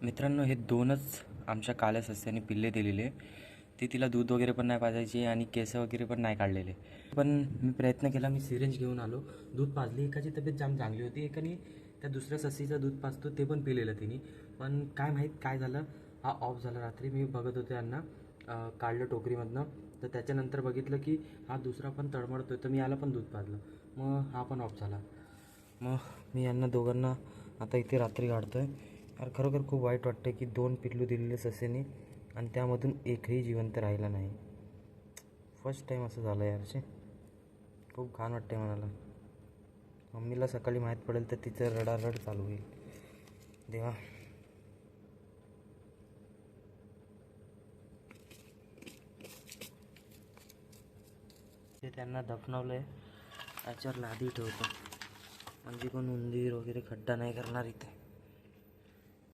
मित्रांनो, हे दोनच आमच्या काल्या सस्याने पिल्ले दिलेले. ते तिला दूध वगैरे पण नाही पाजायचे आणि केस वगैरे पण नाही काढलेले. पण मी प्रयत्न केला, मी सिरिंज घेऊन आलो, दूध पाजली. एकाची तब्येत जाम चांगली होती, एकाने त्या दुसऱ्या सस्सीचं दूध पाजतो ते पण पिलेलं तिने. पण काय माहीत काय झालं, हा ऑफ झाला. रात्री मी बघत होते यांना काढलं टोकरीमधनं, तर त्याच्यानंतर बघितलं की हा दुसरा पण तळमळतो, तर मी याला पण दूध पाजलं, मग हा पण ऑफ झाला. मग मी यांना दोघांना आता इथे रात्री काढतो आहे. यार खरोखर खूप वाईट वाटतं की 2 पिल्लू दिलेले सस्याने आणि त्यामधून एकही जिवंत राहिला नाही. फर्स्ट टाईम असं झालं यारचे. खूप घाण वाटते मनाला. मम्मीला सकाळी माहीत पडेल तर तिचं रडारड चालू होईल. देवा. ते त्यांना दफनवलं आहे, याच्यावर लादी ठेवतो म्हणजे कोण उंदीर वगैरे खड्डा नाही करणार इथे.